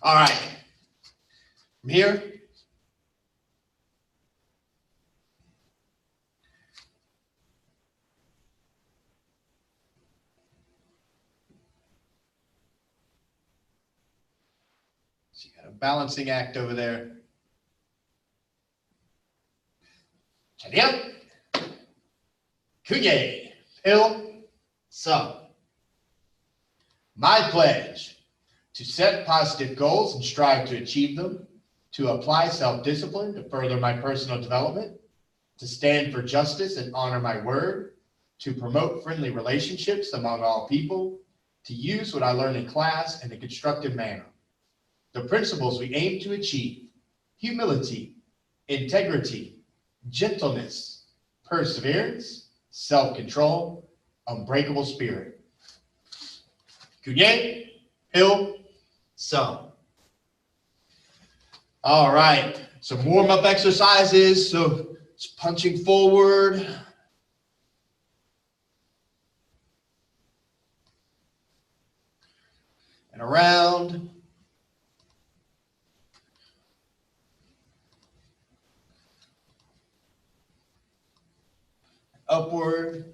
All right. From here. So you got a balancing act over there. Chadiap. Kuye. Pill. Sum. My pledge: to set positive goals and strive to achieve them, to apply self-discipline to further my personal development, to stand for justice and honor my word, to promote friendly relationships among all people, to use what I learned in class in a constructive manner. The principles we aim to achieve: humility, integrity, gentleness, perseverance, self-control, unbreakable spirit. Kunye, Hill, Sum. All right, some warm-up exercises. So it's punching forward. And around. Upward.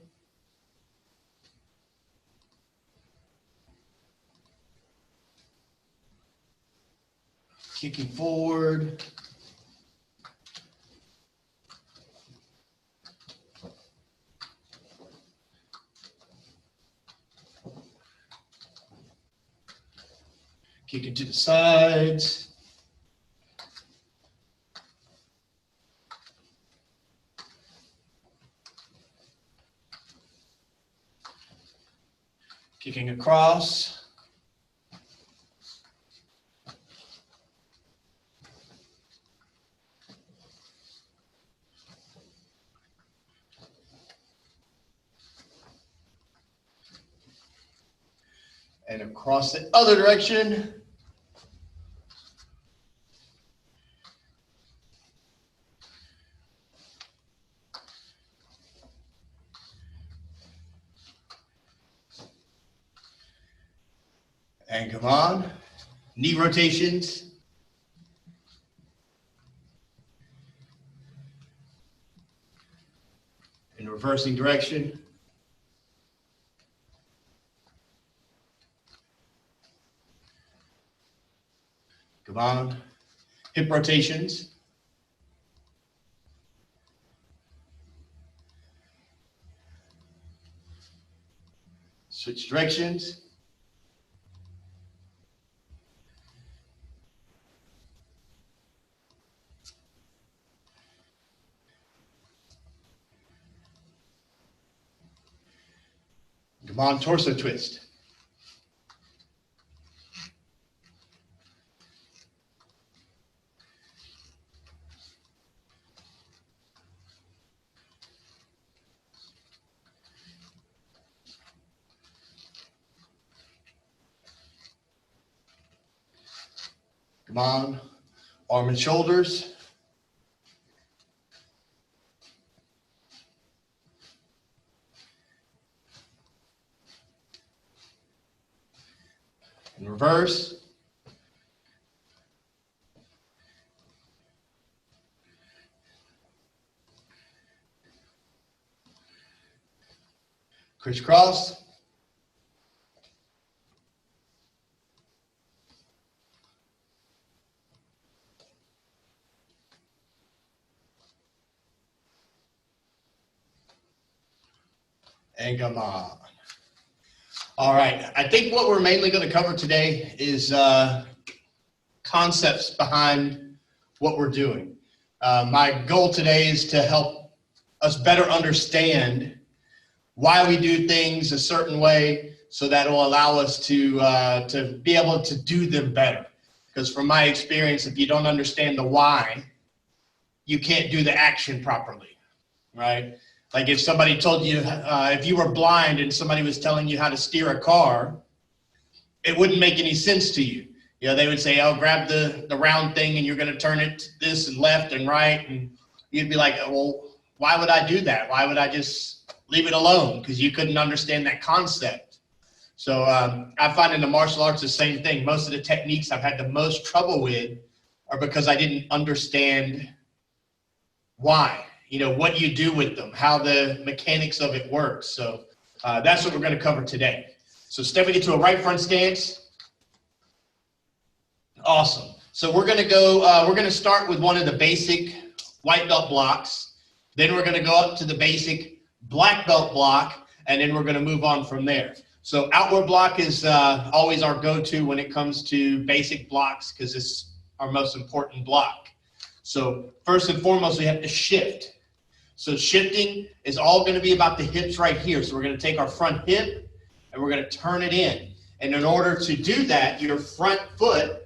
Kicking forward. Kicking to the sides. Kicking across. And across the other direction. And come on, knee rotations. In reversing direction. Come on, hip rotations. Switch directions. Come on, torso twist. Come on, arm and shoulders. In reverse. Crisscross. And come on. All right, I think what we're mainly going to cover today is concepts behind what we're doing. My goal today is to help us better understand why we do things a certain way, so that will allow us to be able to do them better. Because from my experience, if you don't understand the why, you can't do the action properly, right? Like if somebody told you, if you were blind and somebody was telling you how to steer a car, it wouldn't make any sense to you. You know, they would say, oh, grab the round thing and you're going to turn it to this and left and right. And you'd be like, well, why would I do that? Why would I just leave it alone? Because you couldn't understand that concept. So I find in the martial arts the same thing. Most of the techniques I've had the most trouble with are because I didn't understand why, what you do with them, how the mechanics of it works. So that's what we're going to cover today. So stepping into a right front stance. Awesome. So we're going to start with one of the basic white belt blocks. Then we're going to go up to the basic black belt block, and then we're going to move on from there. So outward block is always our go-to when it comes to basic blocks because it's our most important block. So first and foremost, we have to shift. So shifting is all going to be about the hips right here. So we're going to take our front hip and we're going to turn it in. And in order to do that, your front foot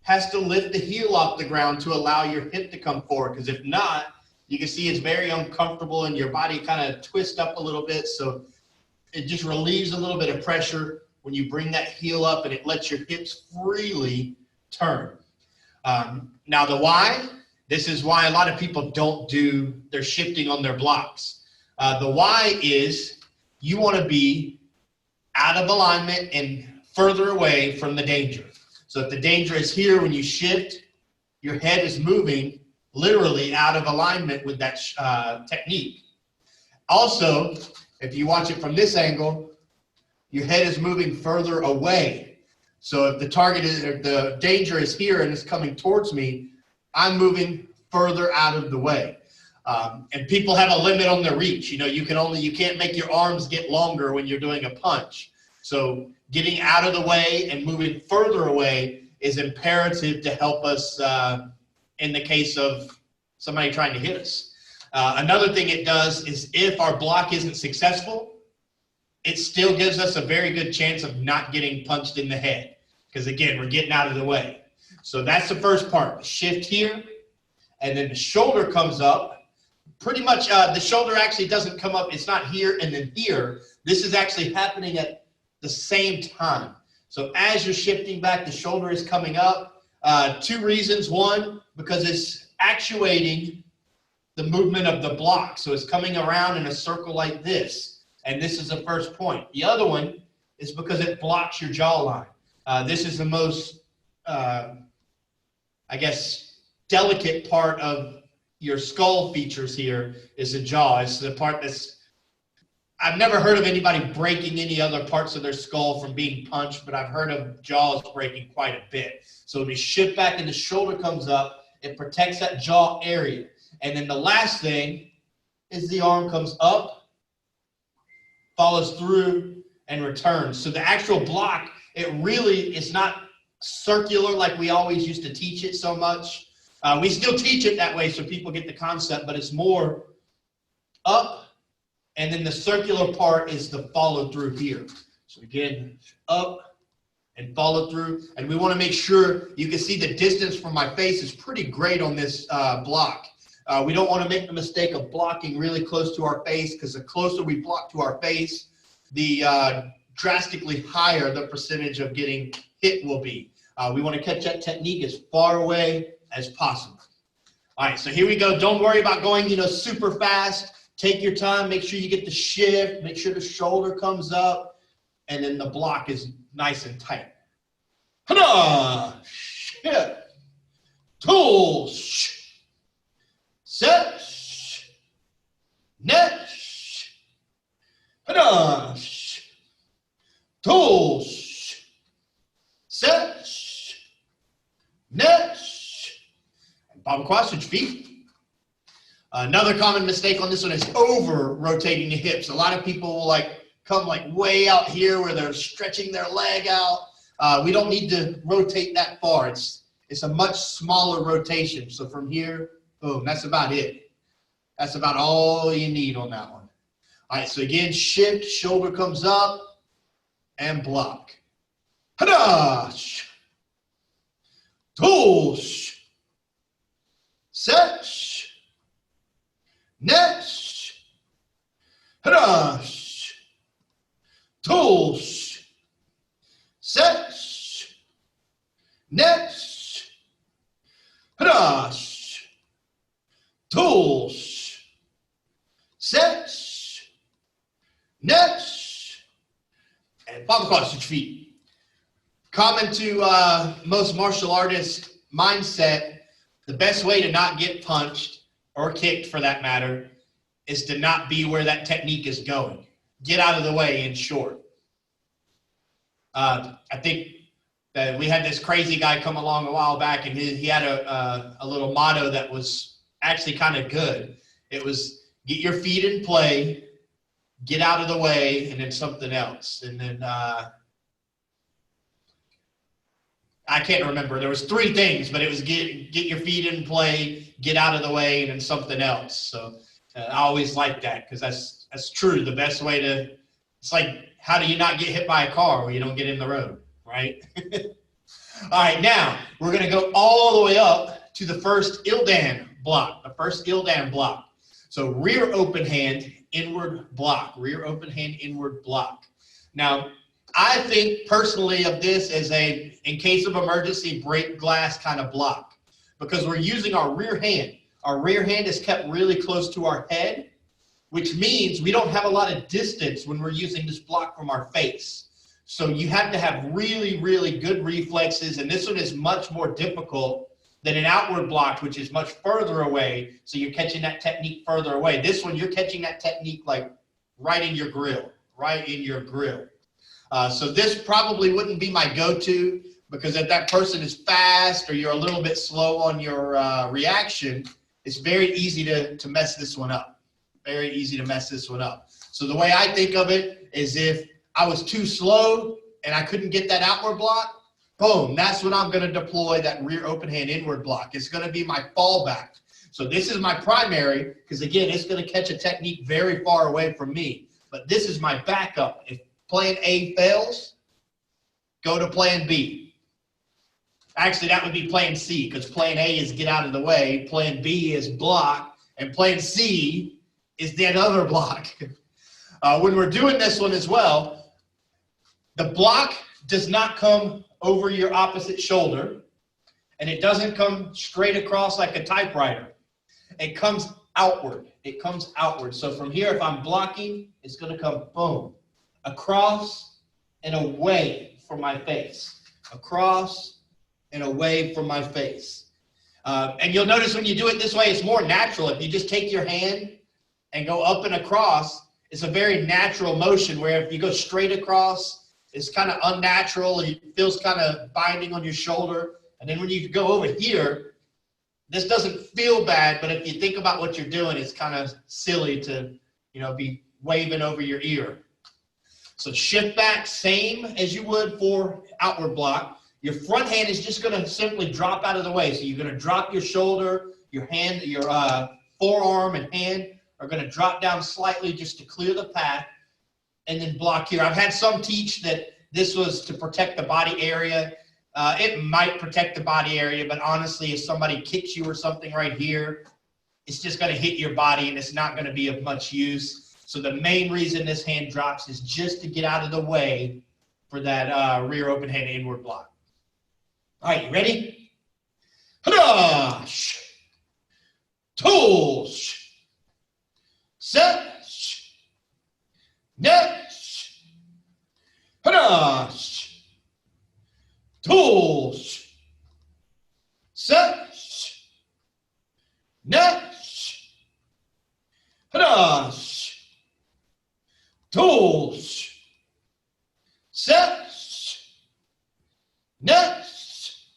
has to lift the heel off the ground to allow your hip to come forward. Because if not, you can see it's very uncomfortable and your body kind of twists up a little bit. So it just relieves a little bit of pressure when you bring that heel up and it lets your hips freely turn. Now the why, this is why a lot of people don't do their shifting on their blocks. The why is you want to be out of alignment and further away from the danger. So if the danger is here, when you shift, your head is moving literally out of alignment with that technique. Also, if you watch it from this angle, your head is moving further away. So if the target is, if the danger is here and it's coming towards me, I'm moving further out of the way. And people have a limit on their reach. You can't make your arms get longer when you're doing a punch. So getting out of the way and moving further away is imperative to help us in the case of somebody trying to hit us. Another thing it does is if our block isn't successful, it still gives us a very good chance of not getting punched in the head. Because again, we're getting out of the way. So that's the first part, the shift here. And then the shoulder comes up. Pretty much the shoulder actually doesn't come up. It's not here and then here. This is actually happening at the same time. So as you're shifting back, the shoulder is coming up. Two reasons. One, because it's actuating the movement of the block. So it's coming around in a circle like this. And this is the first point. The other one is because it blocks your jawline. This is the most, delicate part of your skull features here is the jaw. It's the part I've never heard of anybody breaking any other parts of their skull from being punched, but I've heard of jaws breaking quite a bit. So when we shift back and the shoulder comes up, it protects that jaw area. And then the last thing is the arm comes up, follows through, and returns. So the actual block, it really is not circular like we always used to teach it so much. We still teach it that way so people get the concept, but it's more up, and then the circular part is the follow through here. So again, up and follow through. And we want to make sure you can see the distance from my face is pretty great on this block. We don't want to make the mistake of blocking really close to our face, because the closer we block to our face, the drastically higher the percentage of getting hit will be. We want to catch that technique as far away as possible. All right, so here we go. Don't worry about going, super fast. Take your time. Make sure you get the shift. Make sure the shoulder comes up, and then the block is nice and tight. Hada! Shift. Tool. Set. Net. Hada! Tool. Set. Net. Bottom cross, switch feet. Another common mistake on this one is over rotating the hips. A lot of people will come way out here where they're stretching their leg out. We don't need to rotate that far. It's a much smaller rotation. So from here, boom, that's about it. That's about all you need on that one. All right, so again, shift, shoulder comes up, and block. Hada! Tools. Set. Net. Hada. Tools. Set. Net. Hada. Tools. Set. Net. squat, switch feet. Common to most martial artists' mindset, the best way to not get punched or kicked for that matter is to not be where that technique is going. Get out of the way, in short. I think that we had this crazy guy come along a while back, and he had a little motto that was actually kind of good. It was, get your feet in play, get out of the way, and then something else. And then I can't remember. There was 3 things, but it was get your feet in play, get out of the way, and then something else. So I always like that because that's true. The best way to, it's like, how do you not get hit by a car when you don't get in the road, right? All right, now we're going to go all the way up to the first Ildan block, the first Ildan block. So rear open hand, inward block, rear open hand, inward block. Now, I think personally of this as a, in case of emergency, break glass kind of block, because we're using our rear hand. Our rear hand is kept really close to our head, which means we don't have a lot of distance when we're using this block from our face. So you have to have really, really good reflexes, and this one is much more difficult than an outward block, which is much further away, so you're catching that technique further away. This one, you're catching that technique like right in your grill, right in your grill. So this probably wouldn't be my go-to, because if that person is fast or you're a little bit slow on your reaction, it's very easy to mess this one up. Very easy to mess this one up. So the way I think of it is, if I was too slow and I couldn't get that outward block, boom, that's when I'm going to deploy that rear open hand inward block. It's going to be my fallback. So this is my primary, because again, it's going to catch a technique very far away from me. But this is my backup. If plan A fails, go to plan B. Actually, that would be plan C, because plan A is get out of the way, plan B is block, and plan C is that other block. When we're doing this one as well, the block does not come over your opposite shoulder, and it doesn't come straight across like a typewriter. It comes outward. It comes outward. So from here, if I'm blocking, it's going to come boom, across and away from my face, across and away from my face. And you'll notice when you do it this way, it's more natural. If you just take your hand and go up and across, it's a very natural motion, where if you go straight across, it's kind of unnatural. It feels kind of binding on your shoulder. And then when you go over here, this doesn't feel bad, but if you think about what you're doing, it's kind of silly to, be waving over your ear. So shift back, same as you would for outward block. Your front hand is just going to simply drop out of the way. So you're going to drop your shoulder, your hand, your forearm and hand are going to drop down slightly just to clear the path, and then block here. I've had some teach that this was to protect the body area. It might protect the body area, but honestly, if somebody kicks you or something right here, it's just going to hit your body, and it's not going to be of much use. So the main reason this hand drops is just to get out of the way for that rear open hand inward block. All right, you ready? Hadash, tools, set, next, hadash, tools, set, next, hadash, tools, set, next,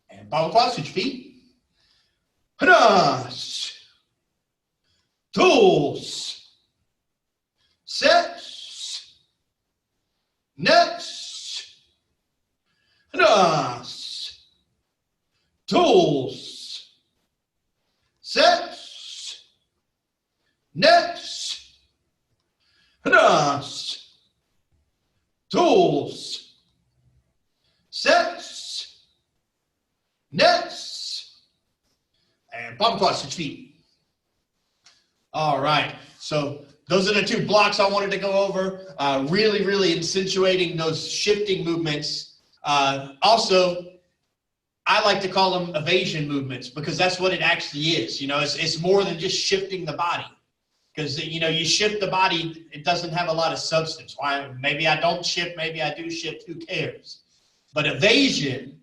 and power quad, switch feet, hadash, tools, set, next, hadash, tools, set, next, hadash, tools, set, next, and bottom quad, switch feet. All right, so those are the 2 blocks I wanted to go over, really, really accentuating those shifting movements. Also, I like to call them evasion movements, because that's what it actually is. It's more than just shifting the body. Because, you know, you shift the body, it doesn't have a lot of substance. Why? Maybe I don't shift, maybe I do shift, who cares? But evasion,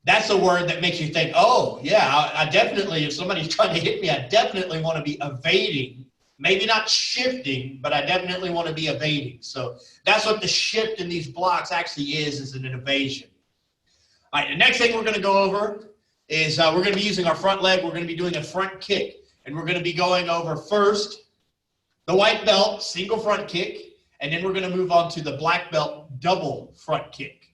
that's a word that makes you think, oh, yeah, I definitely, if somebody's trying to hit me, I definitely want to be evading. Maybe not shifting, but I definitely want to be evading. So that's what the shift in these blocks actually is an evasion. All right, the next thing we're going to go over is we're going to be using our front leg. We're going to be doing a front kick. And we're going to be going over first the white belt single front kick, and then we're going to move on to the black belt double front kick.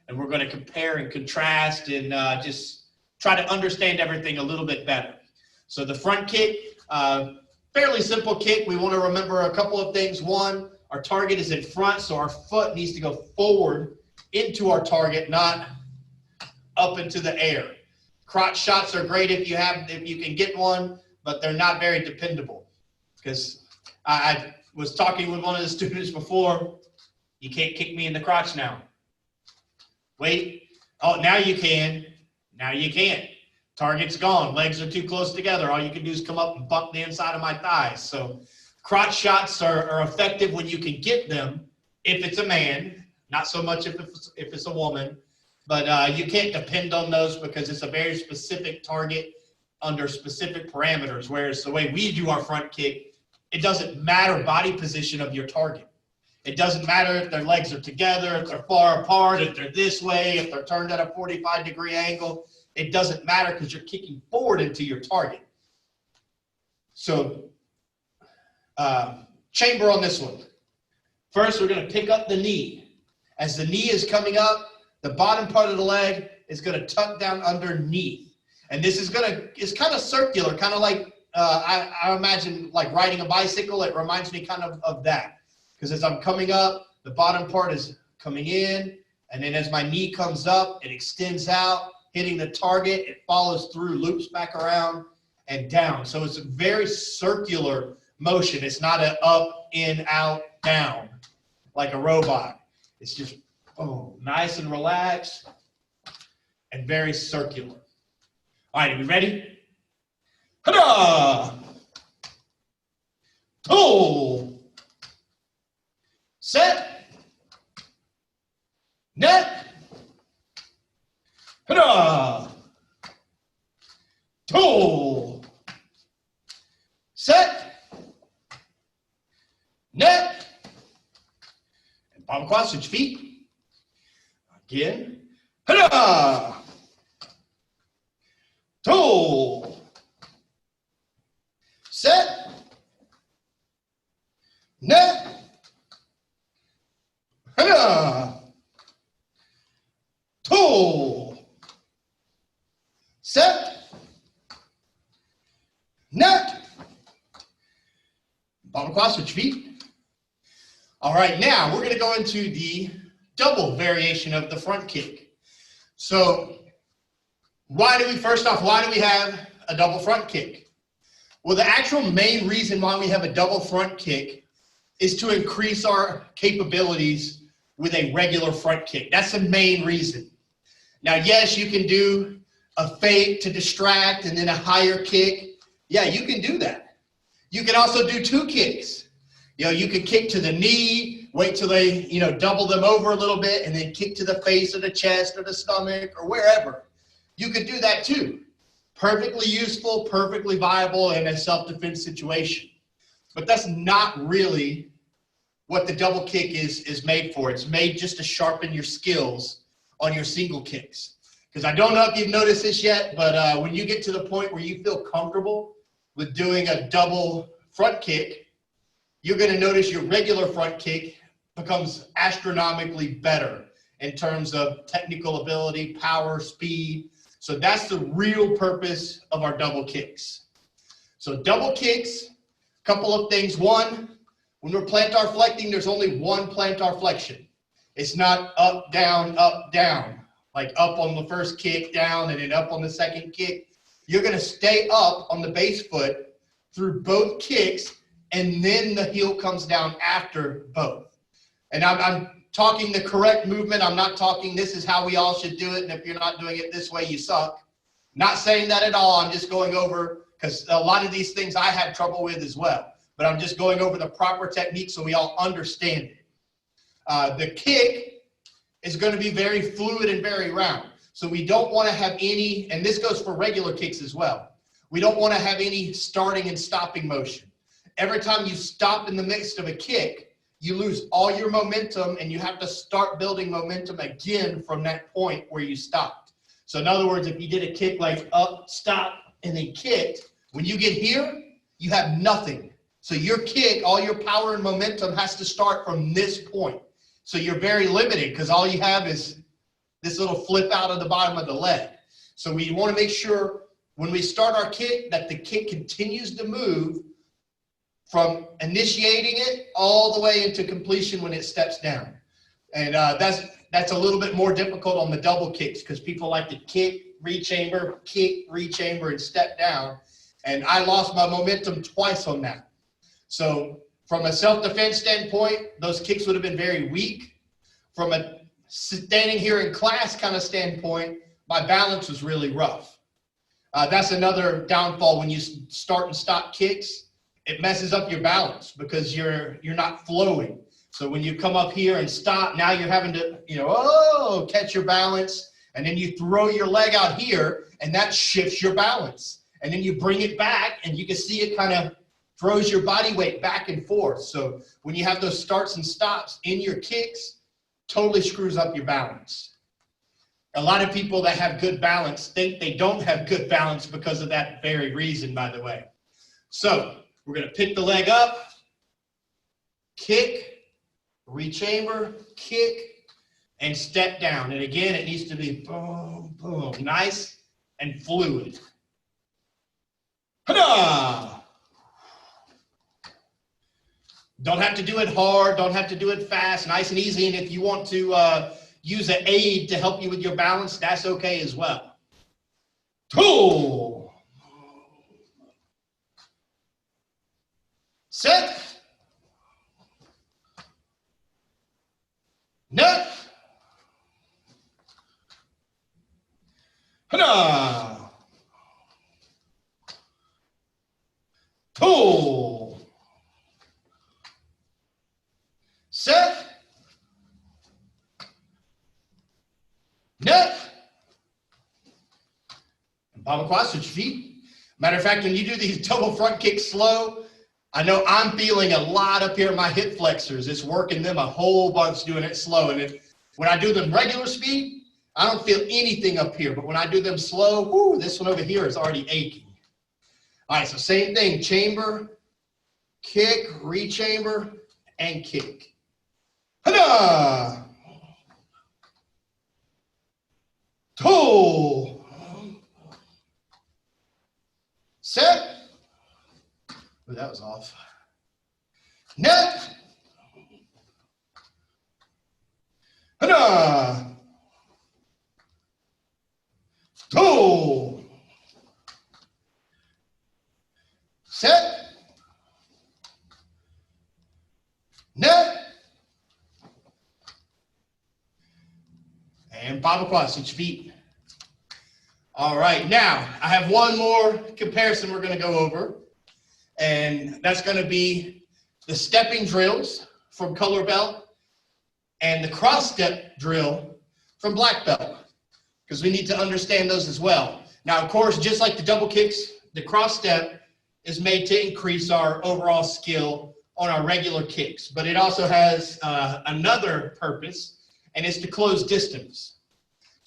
And we're going to compare and contrast and just try to understand everything a little bit better. So the front kick, fairly simple kick. We want to remember a couple of things. One, our target is in front, so our foot needs to go forward into our target, not up into the air. Crotch shots are great if you can get one, but they're not very dependable. Because I was talking with one of the students before, you can't kick me in the crotch now. Wait, oh, now you can. Now you can't. Target's gone. Legs are too close together. All you can do is come up and bump the inside of my thighs. So crotch shots are effective when you can get them if it's a man, not so much if it's a woman. But you can't depend on those because it's a very specific target under specific parameters. Whereas the way we do our front kick, it doesn't matter body position of your target. It doesn't matter if their legs are together, if they're far apart, if they're this way, if they're turned at a 45-degree angle. It doesn't matter because you're kicking forward into your target. So chamber on this one. First, we're going to pick up the knee. As the knee is coming up, the bottom part of the leg is going to tuck down underneath. And this is it's kind of circular, kind of like, I imagine like riding a bicycle. It reminds me kind of that. Because as I'm coming up, the bottom part is coming in. And then as my knee comes up, it extends out, hitting the target. It follows through, loops back around and down. So it's a very circular motion. It's not an up, in, out, down like a robot. It's just, oh, nice and relaxed and very circular. All right, are we ready? Ta-da! Pull. Set. Net. Ta-da! Pull. Set. Net. And palm across, switch feet. Again. Ta-da! Pull. Set. Net. Ta-da! Pull. Set. Net. Bottom across, switch feet. All right, now we're going to go into the double variation of the front kick. So why do we have a double front kick? Well, the actual main reason why we have a double front kick is to increase our capabilities with a regular front kick. That's the main reason. Now, yes, you can do a fake to distract and then a higher kick. Yeah, you can do that. You can also do two kicks. You know, you could kick to the knee, wait till they, double them over a little bit, and then kick to the face or the chest or the stomach or wherever. You could do that too. Perfectly useful, perfectly viable in a self-defense situation. But that's not really what the double kick is made for. It's made just to sharpen your skills on your single kicks. Because I don't know if you've noticed this yet, but when you get to the point where you feel comfortable with doing a double front kick, you're going to notice your regular front kick becomes astronomically better in terms of technical ability, power, speed. So that's the real purpose of our double kicks. So double kicks, couple of things. One, when we're plantar flexing, there's only one plantar flexion. It's not up, down, like up on the first kick, down, and then up on the second kick. You're going to stay up on the base foot through both kicks, and then the heel comes down after both. And I'm talking the correct movement. I'm not talking this is how we all should do it, and if you're not doing it this way, you suck. Not saying that at all. I'm just going over, because a lot of these things I had trouble with as well. but I'm just going over the proper technique so we all understand it. The kick is going to be very fluid and very round. So we don't want to have any, and this goes for regular kicks as well. We don't want to have any starting and stopping motion. Every time you stop in the midst of a kick, you lose all your momentum and you have to start building momentum again from that point where you stopped. So in other words, if you did a kick like up, stop, and then kicked, when you get here, you have nothing. So your kick, all your power and momentum has to start from this point. So you're very limited because all you have is this little flip out of the bottom of the leg. So we want to make sure when we start our kick that the kick continues to move from initiating it all the way into completion when it steps down. And that's a little bit more difficult on the double kicks because people like to kick, rechamber, and step down. And I lost my momentum twice on that. So from a self-defense standpoint, those kicks would have been very weak. From a standing here in class kind of standpoint, my balance was really rough. That's another downfall when you start and stop kicks. It messes up your balance because you're not flowing. So when you come up here and stop, now you're having to, catch your balance, and then you throw your leg out here, and that shifts your balance. And then you bring it back, and you can see it kind of throws your body weight back and forth. So when you have those starts and stops in your kicks, totally screws up your balance. A lot of people that have good balance think they don't have good balance because of that very reason, by the way. So we're going to pick the leg up, kick, rechamber, kick, and step down. And again, it needs to be boom, boom, nice and fluid. Ta-da! Don't have to do it hard, don't have to do it fast, nice and easy. And if you want to use an aid to help you with your balance, that's okay as well. Two. Set. Nut. Ta-da! Two. Set. Nut. And Baba quad, switch your feet. Matter of fact, when you do these double front kicks slow, I know I'm feeling a lot up here in my hip flexors. It's working them a whole bunch doing it slow. And when I do them regular speed, I don't feel anything up here. But when I do them slow, this one over here is already aching. All right, so same thing. Chamber, kick, rechamber, and kick. Ta-da! Two. Set. Ooh, that was off. Net. Ta-da! Two. Set. Net. And Baba quad, switch your feet. All right, now I have one more comparison we're going to go over, and that's going to be the stepping drills from color belt and the cross step drill from black belt, because we need to understand those as well. Now, of course, just like the double kicks, the cross step is made to increase our overall skill on our regular kicks, but it also has another purpose, and it's to close distance.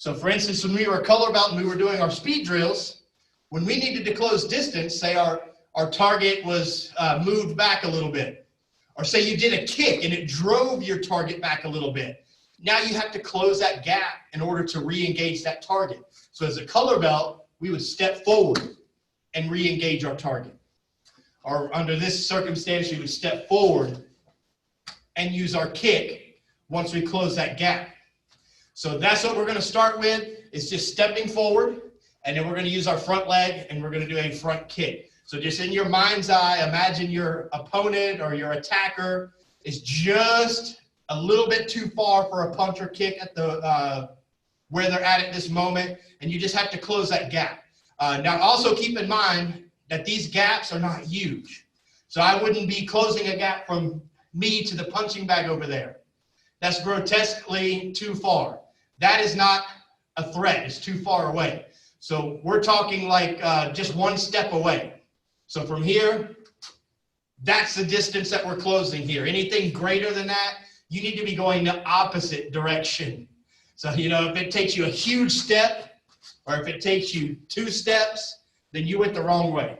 So for instance, when we were a color belt and we were doing our speed drills, when we needed to close distance, say our target was moved back a little bit, or say you did a kick and it drove your target back a little bit. Now you have to close that gap in order to re-engage that target. So as a color belt, we would step forward and re-engage our target. Or under this circumstance, you would step forward and use our kick once we close that gap. So that's what we're going to start with, is just stepping forward, and then we're going to use our front leg, and we're going to do a front kick. So just in your mind's eye, imagine your opponent or your attacker is just a little bit too far for a punch or kick at the where they're at this moment, and you just have to close that gap. Now also keep in mind that these gaps are not huge. So I wouldn't be closing a gap from me to the punching bag over there. That's grotesquely too far. That is not a threat. It's too far away. So we're talking like just one step away. So from here, that's the distance that we're closing here. Anything greater than that, you need to be going the opposite direction. So, you know, if it takes you a huge step, or if it takes you 2 steps, then you went the wrong way.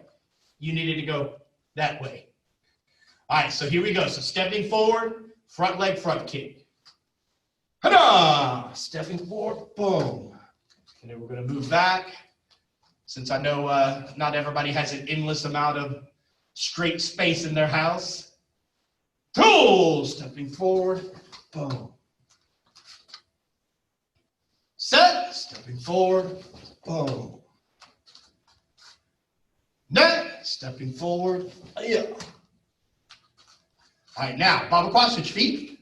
You needed to go that way. All right, so here we go. So stepping forward, front leg front kick. Ta-da! Stepping forward, boom. And then we're going to move back. Since I know not everybody has an endless amount of straight space in their house. Two, stepping forward, boom. Set, stepping forward, boom. Net, stepping forward, yeah. All right, now, Bible quad, switch feet.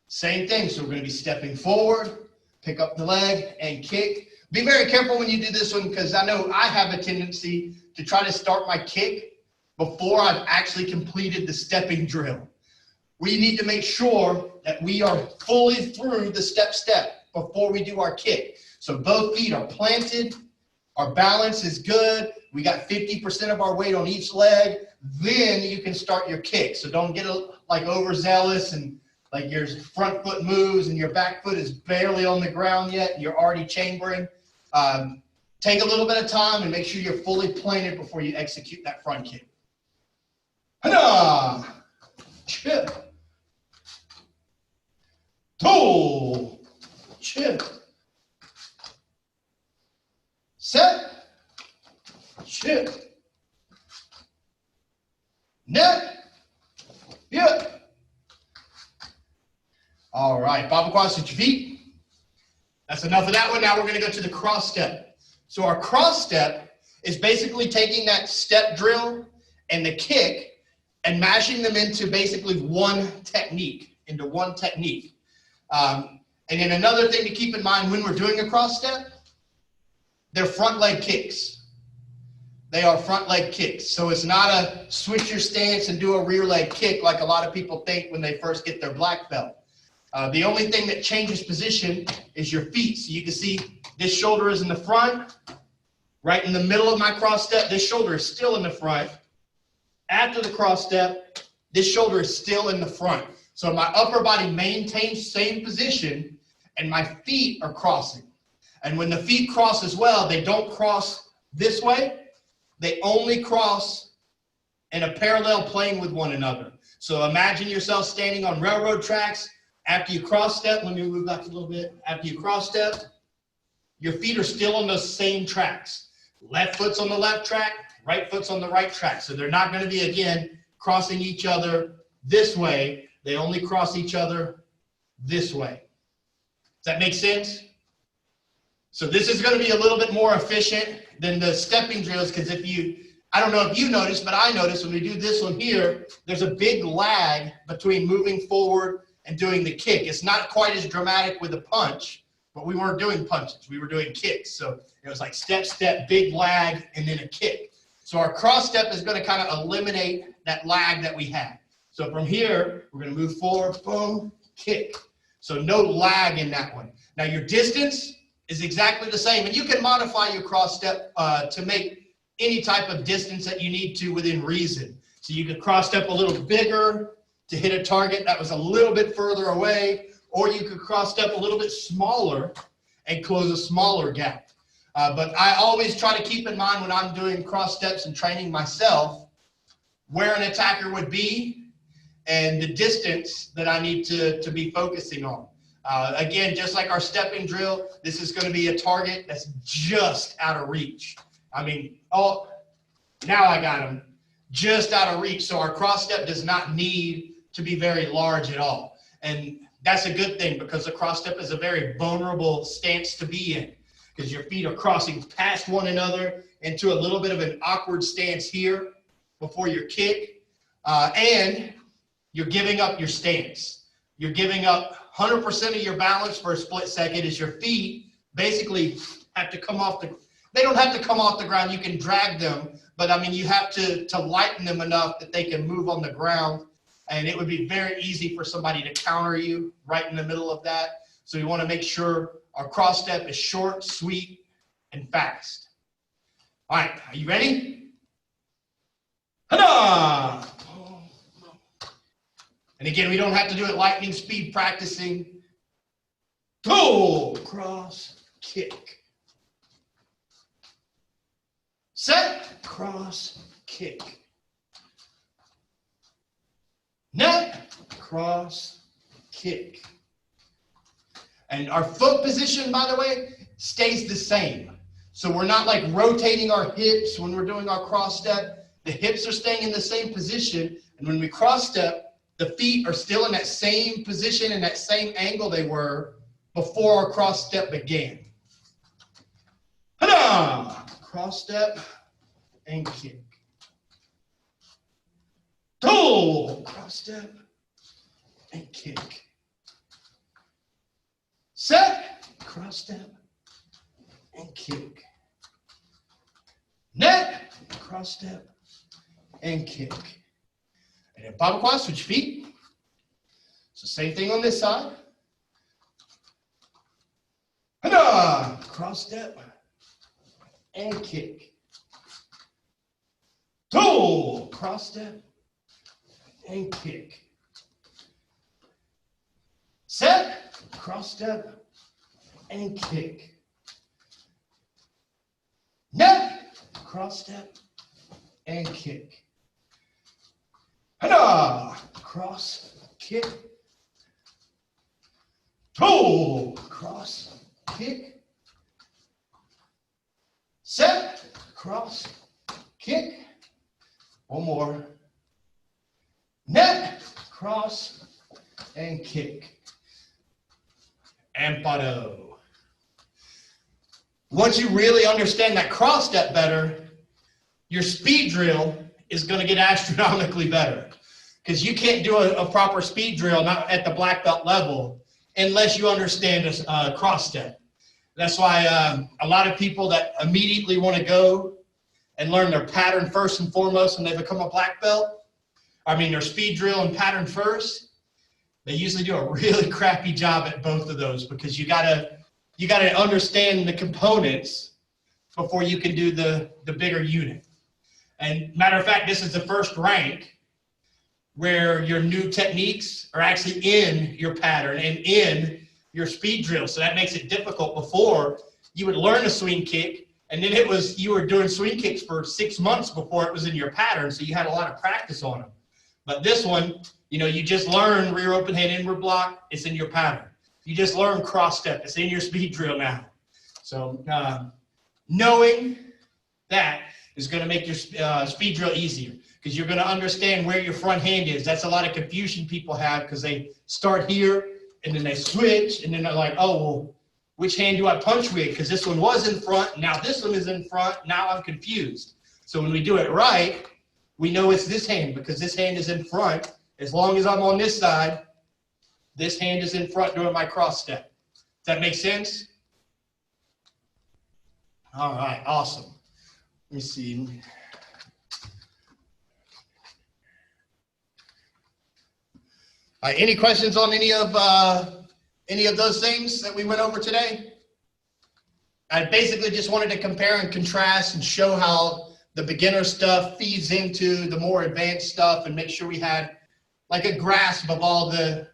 Same thing, so we're going to be stepping forward, pick up the leg, and kick. Be very careful when you do this one, because I know I have a tendency to try to start my kick before I've actually completed the stepping drill. We need to make sure that we are fully through the step before we do our kick. So both feet are planted, our balance is good, we got 50% of our weight on each leg, then you can start your kick. So don't get like overzealous and like your front foot moves and your back foot is barely on the ground yet and you're already chambering. Take a little bit of time and make sure you're fully planted before you execute that front kick. Hana! Chip. Toe. Chip. Set. Chip. Net. Yeah. All right, Bible quad, switch your feet. That's enough of that one. Now we're going to go to the cross step. So our cross step is basically taking that step drill and the kick and mashing them into basically one technique, And then another thing to keep in mind when we're doing a cross step, they're front leg kicks. They are front leg kicks. So it's not a switch your stance and do a rear leg kick like a lot of people think when they first get their black belt. The only thing that changes position is your feet. So you can see this shoulder is in the front. Right in the middle of my cross step, this shoulder is still in the front. After the cross step, this shoulder is still in the front. So my upper body maintains same position and my feet are crossing. And when the feet cross as well, they don't cross this way. They only cross in a parallel plane with one another. So imagine yourself standing on railroad tracks. After you cross step, let me move back a little bit. After you cross step, your feet are still on those same tracks. Left foot's on the left track, right foot's on the right track. So they're not going to be, again, crossing each other this way. They only cross each other this way. Does that make sense? So this is going to be a little bit more efficient than the stepping drills, because I don't know if you noticed, but I noticed when we do this one here, there's a big lag between moving forward and doing the kick. It's not quite as dramatic with a punch, but we weren't doing punches. We were doing kicks. So it was like step, step, big lag, and then a kick. So our cross step is going to kind of eliminate that lag that we had. So from here, we're going to move forward, boom, kick. So no lag in that one. Now your distance is exactly the same. And you can modify your cross step to make any type of distance that you need to within reason. So you could cross step a little bigger to hit a target that was a little bit further away, or you could cross step a little bit smaller and close a smaller gap. But I always try to keep in mind when I'm doing cross steps and training myself, where an attacker would be and the distance that I need to be focusing on. Again, just like our stepping drill, this is going to be a target that's just out of reach. I mean, oh, now I got him. Just out of reach. So our cross step does not need to be very large at all. And that's a good thing, because the cross step is a very vulnerable stance to be in, because your feet are crossing past one another into a little bit of an awkward stance here before your kick. And you're giving up your stance. You're giving up 100% of your balance for a split second as your feet basically have to come off They don't have to come off the ground. You can drag them, but I mean, you have to lighten them enough that they can move on the ground. And it would be very easy for somebody to counter you right in the middle of that. So we want to make sure our cross step is short, sweet, and fast. All right, are you ready? Ta-da! And again, we don't have to do it lightning speed practicing. Toe, cross, kick. Set, cross, kick. Net, cross, kick. And our foot position, by the way, stays the same. So we're not like rotating our hips when we're doing our cross step. The hips are staying in the same position. And when we cross step, the feet are still in that same position and that same angle they were before our cross step began. Ta-da! Cross step and kick. Toe, cross step and kick. Set, cross step and kick. Net, cross step and kick. And then Bible quad, switch feet. So same thing on this side. Ta-da! Cross step and kick. Toe, cross step and kick. Set, cross step and kick. Net, cross step and kick. Ta-da! Cross, kick. Toe, cross, kick. Set, cross, kick. One more. Net, cross, and kick. And pado. Once you really understand that cross step better, your speed drill is going to get astronomically better. Because you can't do a proper speed drill, not at the black belt level, unless you understand a cross step. That's why a lot of people that immediately want to go and learn their pattern first and foremost when they become a black belt, their speed drill and pattern first, they usually do a really crappy job at both of those, because you gotta understand the components before you can do the bigger unit. And matter of fact, this is the first rank where your new techniques are actually in your pattern and in your speed drill. So that makes it difficult. Before, you would learn a swing kick, and then you were doing swing kicks for 6 months before it was in your pattern, so you had a lot of practice on them. But this one, you just learn rear open hand inward block, it's in your pattern. You just learn cross step, it's in your speed drill now. So knowing that is going to make your speed drill easier, because you're going to understand where your front hand is. That's a lot of confusion people have, because they start here and then they switch, and then they're like, oh, well, which hand do I punch with? Because this one was in front, now this one is in front, now I'm confused. So when we do it right, we know it's this hand, because this hand is in front. As long as I'm on this side, this hand is in front doing my cross step. Does that make sense? All right, awesome. Let me see. All right, any questions on any of those things that we went over today? I basically just wanted to compare and contrast and show how the beginner stuff feeds into the more advanced stuff, and make sure we had like a grasp of all the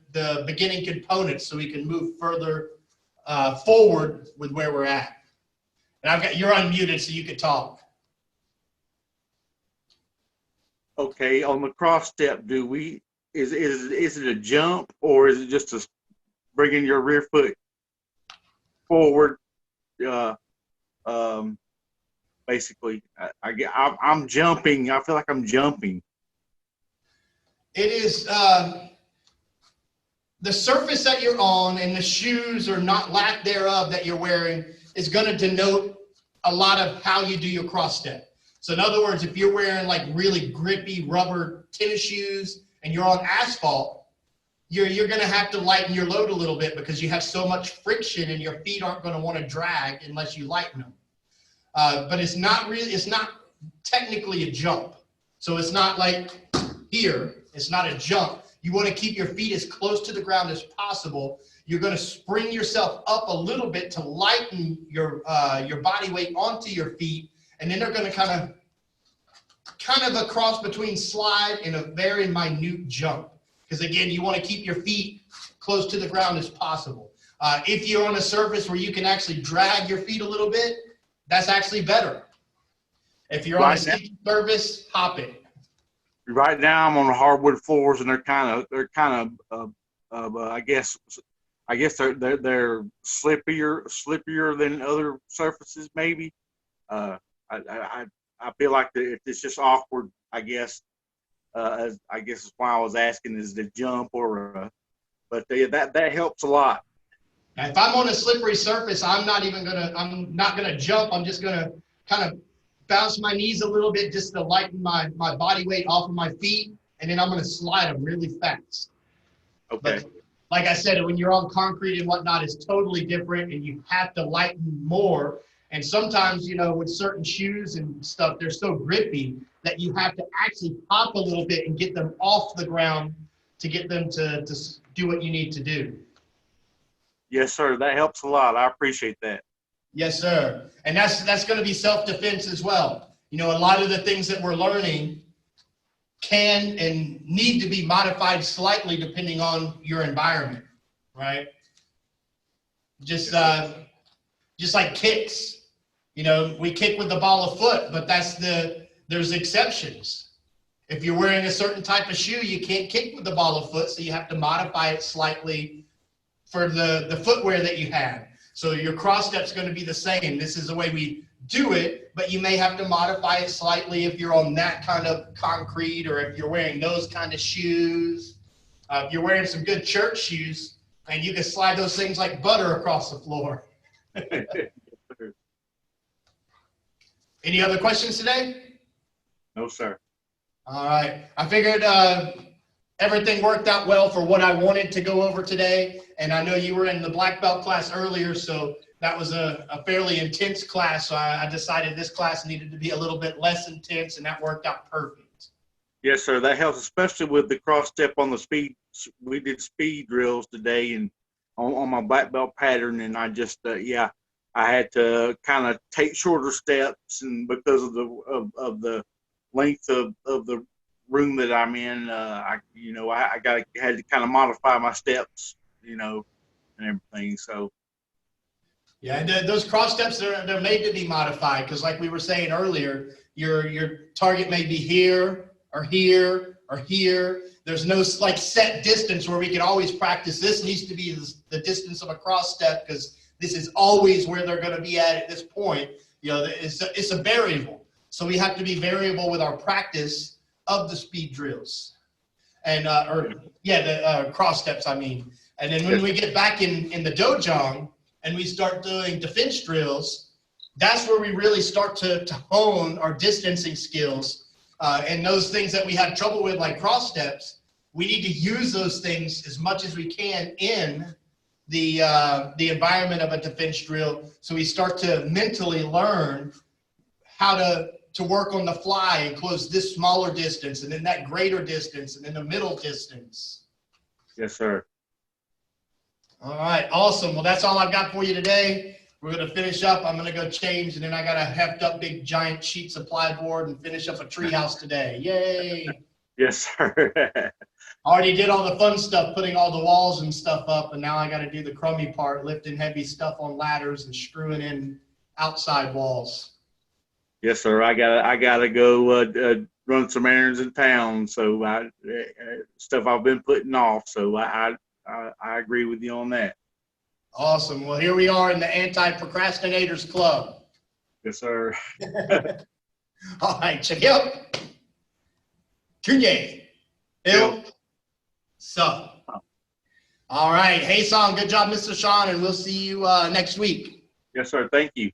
beginning components, so we can move further forward with where we're at. And you're unmuted, so you could talk. Okay, on the cross step, is it a jump, or is it just bringing your rear foot forward? Basically, I'm jumping. I feel like I'm jumping. It is the surface that you're on, and the shoes or not lack thereof that you're wearing is going to denote a lot of how you do your cross step. So in other words, if you're wearing like really grippy rubber tennis shoes and you're on asphalt, you're going to have to lighten your load a little bit, because you have so much friction and your feet aren't going to want to drag unless you lighten them. but it's not technically a jump. So it's not like here, it's not a jump. You want to keep your feet as close to the ground as possible. You're going to spring yourself up a little bit to lighten your body weight onto your feet, and then they're going to kind of a cross between slide and a very minute jump. Because again, you want to keep your feet close to the ground as possible. If you're on a surface where you can actually drag your feet a little bit, that's actually better. If you're on a sticky surface, hop it. Right now, I'm on the hardwood floors, and they're kind of I guess they're slippier than other surfaces. Maybe I feel like it's just awkward. I guess that's why I was asking, is the jump or but that helps a lot. Now, if I'm on a slippery surface, I'm not gonna jump. I'm just gonna kind of bounce my knees a little bit just to lighten my body weight off of my feet, and then I'm gonna slide them really fast. Okay. But like I said, when you're on concrete and whatnot, it's totally different, and you have to lighten more. And sometimes, with certain shoes and stuff, they're so grippy that you have to actually hop a little bit and get them off the ground to get them to do what you need to do. Yes, sir. That helps a lot. I appreciate that. Yes, sir. And that's going to be self-defense as well. A lot of the things that we're learning can and need to be modified slightly depending on your environment, right? Just like kicks. We kick with the ball of foot, but there's exceptions. If you're wearing a certain type of shoe, you can't kick with the ball of foot, so you have to modify it slightly for the footwear that you have. So your cross step's going to be the same. This is the way we do it, but you may have to modify it slightly if you're on that kind of concrete, or if you're wearing those kind of shoes. If you're wearing some good church shoes, and you can slide those things like butter across the floor. Any other questions today? No, sir. All right. I figured everything worked out well for what I wanted to go over today. And I know you were in the black belt class earlier, so that was a fairly intense class. So I decided this class needed to be a little bit less intense, and that worked out perfect. Yes, sir. That helps, especially with the cross step on the speed. We did speed drills today and on my black belt pattern, and I just, I had to kind of take shorter steps, and because of the length of the room that I'm in, I had to kind of modify my steps, and everything. So. Yeah, and those cross steps, they're made to be modified, because like we were saying earlier, your target may be here or here or here. There's no like set distance where we can always practice. This needs to be the distance of a cross step, because this is always where they're going to be at this point. It's a variable. So we have to be variable with our practice of the speed drills, and the cross steps, I mean. And then when we get back in the dojang and we start doing defense drills, that's where we really start to hone our distancing skills. And those things that we have trouble with, like cross steps, we need to use those things as much as we can in the environment of a defense drill. So we start to mentally learn how to work on the fly and close this smaller distance, and then that greater distance, and then the middle distance. Yes, sir. All right, awesome. Well, that's all I've got for you today. We're going to finish up. I'm going to go change, and then I got to heft up big giant sheets of plyboard and finish up a treehouse today. Yay. Yes, sir. I already did all the fun stuff, putting all the walls and stuff up, and now I got to do the crummy part, lifting heavy stuff on ladders and screwing in outside walls. Yes, sir. I gotta go run some errands in town. So stuff I've been putting off. So I agree with you on that. Awesome. Well, here we are in the Anti-Procrastinators Club. Yes, sir. All right, check it out. Kunye. Il. So. All right. Hey, Song. Good job, Mr. Sean, and we'll see you next week. Yes, sir. Thank you.